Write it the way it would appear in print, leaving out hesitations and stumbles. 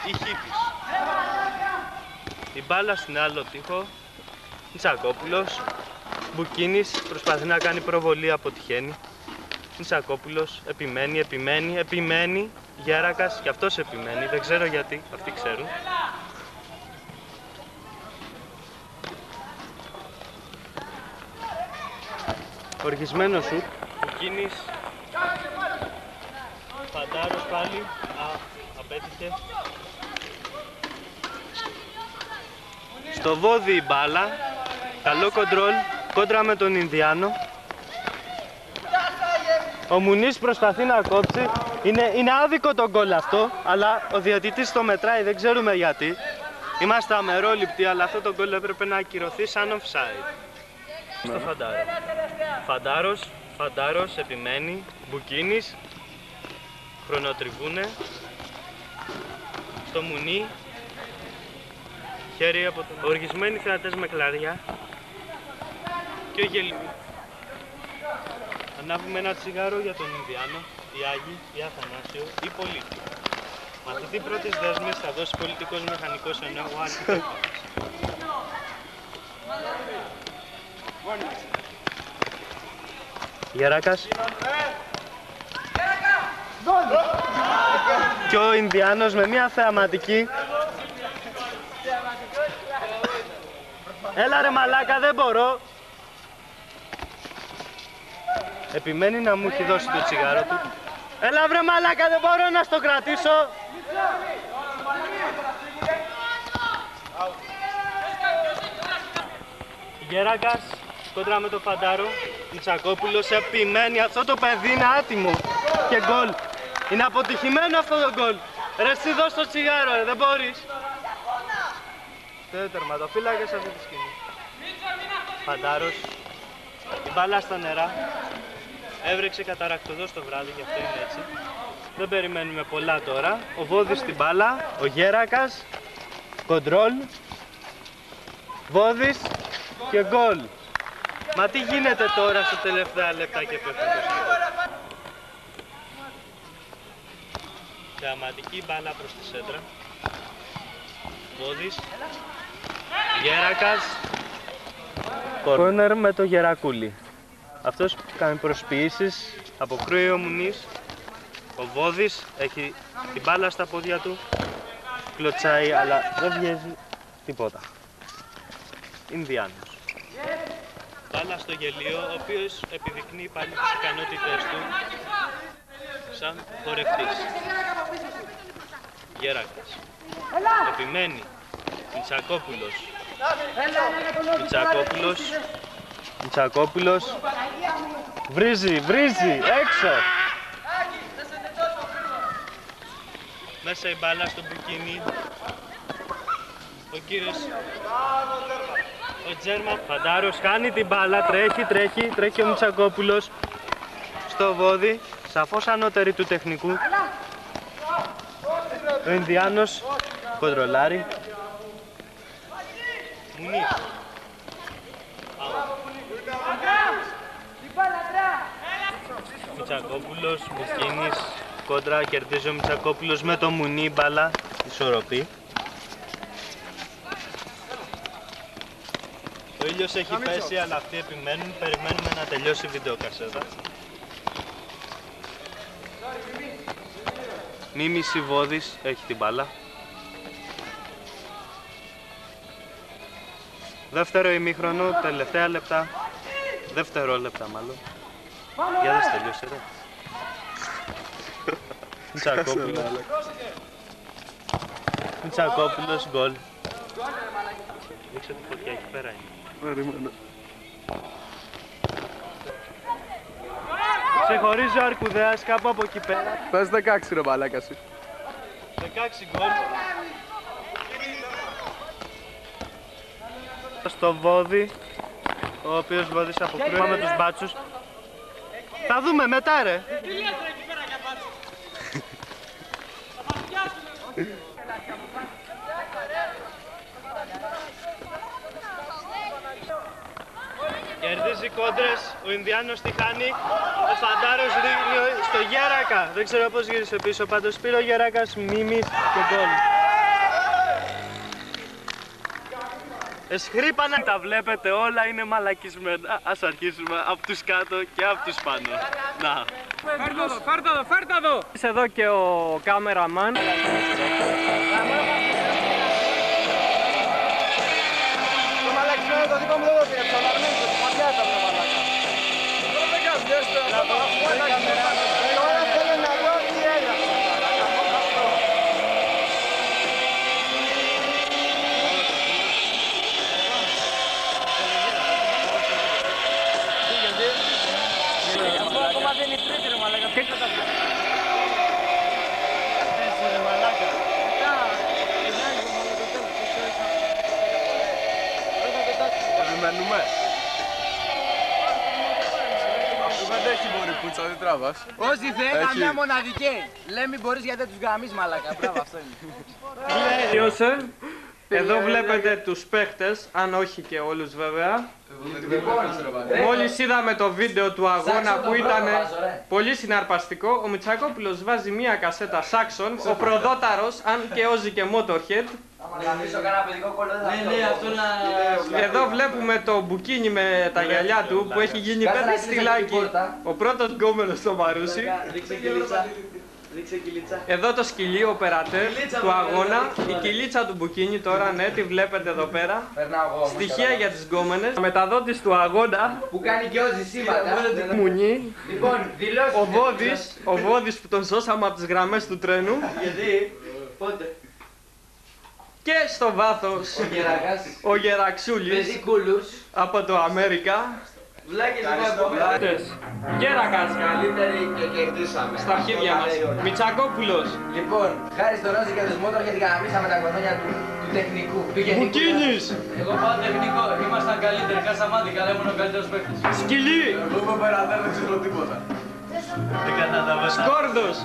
η Χίπης. Η μπάλα στην άλλο τοίχο, Μητσακόπουλος. Μπουκίνης προσπαθεί να κάνει προβολή, αποτυχαίνει. Μητσακόπουλος επιμένει. Γέρακας και αυτός επιμένει, δεν ξέρω γιατί, αυτοί ξέρουν. Οργισμένο σουτ, Μπουκίνης. Φαντάρος πάλι, απέτυχε. Στο βόδι η μπάλα, καλό κοντρόλ, κόντρα με τον Ινδιάνο. Ο Μουνής προσπαθεί να κόψει, είναι άδικο το γκολ αυτό, αλλά ο διαιτητής το μετράει, δεν ξέρουμε γιατί. Είμαστε αμερόληπτοι, αλλά αυτό το γκολ έπρεπε να ακυρωθεί σαν offside. Στο Φαντάρο. Φαντάρος επιμένει, Μπουκίνης, χρονοτριβούνε. Στο Μουνί, χέρι από τον οργισμένοι θεατές με κλαριά και ο Γελιού. Ανάβουμε ένα τσιγάρο για τον Ινδιάνο, η Άγη, η Αθανάσιο, η Πολίτη. Μαθητή πρώτης δέσμης θα δώσει πολιτικός μηχανικός ενώ ο αρχιτέκτονας. Γεράκας. Και ο Ινδιάνος με μια θεαματική. Έλα ρε μαλάκα, δεν μπορώ. Επιμένει να μου έχει δώσει το τσιγάρο του. Έλα βρε μαλάκα, δεν μπορώ να στο κρατήσω. Γεράκας κόντρα με το Φαντάρο. Μητσακόπουλος επιμένει, αυτό το παιδί είναι άτιμο. Και γκολ. Είναι αποτυχημένο αυτό το γκολ. Ρε εσύ δώσ' το τσιγάρο, δεν μπορείς. Τερματοφύλακες αυτή τη σκηνή. Φαντάρος. Η μπάλα στα νερά. Έβρεξε καταρακτοδός το βράδυ, γι' αυτό είναι έτσι. Δεν περιμένουμε πολλά τώρα. Ο Βόδης στην μπάλα, ο Γέρακας, κοντρόλ, Βόδης και γκολ. Μα τι γίνεται τώρα στα τελευταία λεπτά και πέφτει το σκηνή. Θεαματική μπάλα προς τη σέντρα. Βόδης, Γέρακας, κόρνερ με το Γερακούλι. Αυτός που κάνει προσποιήσεις, αποκρούει ο Μουνής. Ο Βόδης έχει την μπάλα στα πόδια του, κλωτσάει αλλά δεν βγαίνει τίποτα. Ινδιάνος. Μπάλα στο Γελίο, ο οποίος επιδεικνύει πάλι τις ικανότητες του σαν χορευτής. Γέρακας. Επιμένει. Μητσακόπουλος. Βρίζει, έξω. Μέσα η μπάλα στο Μπουκίνι. Ο κύριος, ο Τζέρμαν Φαντάρος κάνει την μπάλα, τρέχει ο Μητσακόπουλος στο Βόδι, σαφώς ανώτερη του τεχνικού. Ο Ινδιάνος κοντρολάρει. Μουνί. Μητσακόπουλος, Μπουκίνης, κόντρα, κερδίζει ο Μητσακόπουλος με το Μουνί, μπάλα, ισορροπή. Ο ήλιος έχει πέσει, αλλά αυτοί επιμένουν, περιμένουμε να τελειώσει η βιντεοκασέτα. Μίμηση Βόδης έχει την μπάλα. Δεύτερο ημίχρονο, τελευταία λεπτά. Δευτερόλεπτα μάλλον. Για δες τελειώσει ρε. Μητσακόπουλος, γκολ. Δείξε τη φωτιά, εκεί πέρα είναι. Ξεχωρίζει ο Αρκουδέας κάπου από εκεί πέρα. Πες 16 ρε μπαλάκα σου. 16 γκολ. Στο Βόδι, ο οποίος Βόδης αποκρούει με τους μπάτσους. Θα δούμε μετά ρε. Κερδίζει κόντρες, ο Ινδιάνος τη χάνει, ο Φαντάρος ρίχνει στο Γέρακα. Δεν ξέρω πώς γύρισε πίσω, πάντως πήρε ο Γέρακας, μίμης και γκολ. Εσχρύπανα. Τα βλέπετε όλα είναι μαλακισμένα. Ας αρχίσουμε από τους κάτω και από τους πάνω. Να. Φέρτα εδώ! Είσαι εδώ και ο κάμεραμαν. Το μαλακισμένο το δικό μου δεν το πήρε, το λαρμένο, το μαθιάτα με μαλάκα. Τώρα δεν καμπιέστε, τώρα θέλω να δω τι έγραψε. Ακόμα δεν είναι τρίτη ρε μαλάκα. Περιμένουμε. Αυτό δεν έχει μπορεί πουτσα, δεν τράβας. Όσοι θέλει καμιά μοναδική. Λέμε μπορείς γιατί δεν τους γαμείς μαλάκα. Μπράβο, αυτό είναι. Τελείωσε. Εδώ βλέπετε τους παίχτες, αν όχι και όλους βέβαια. Μόλις είδαμε το βίντεο του αγώνα που ήταν πολύ συναρπαστικό, ο Μητσακόπουλος βάζει μία κασέτα Saxon, ο προδόταρος, αν και όζει και Motorhead. Εδώ βλέπουμε το μπουκίνι με τα γυαλιά του που έχει γίνει πέντε στυλάκι, ο πρώτος γκόμενος στο Μαρούσι. Εδώ το σκυλί, ο περατέρ του αγώνα, η κυλίτσα του μπουκίνι τώρα, ναι, τη βλέπετε εδώ πέρα. Στοιχεία για τις γκόμενες. Ο μεταδότης του αγώνα, Που κάνει και όζη σήματα. Μουνί. Λοιπόν, δηλώσεις. Ο Βόδης που τον σώσαμε από τις γραμμές του τρένου. Γιατί, πότε. Και στο βάθος, Ο Γερακάς. ο Γεραξούλης Παίζει κούλους. από το Αμέρικα. Βλάκες εδώ. Γέρακας, Καλύτεροι και κερδίσαμε. στα αρχίδια μας. Μητσακόπουλος. Λοιπόν, χάρη στον Ρόζι και τους Μότορ γιατί γαμίσαμε τα κοδόνια του τεχνικού. Του γενικού. Μπουκίνης. Εγώ πάω τεχνικό, ήμασταν καλύτεροι, χάσαμε αλλά ήμουν ο καλύτερος παίκτης. Σκυλί. Εγώ περατέρ δεν ξέρω τίποτα. Σκόρδος.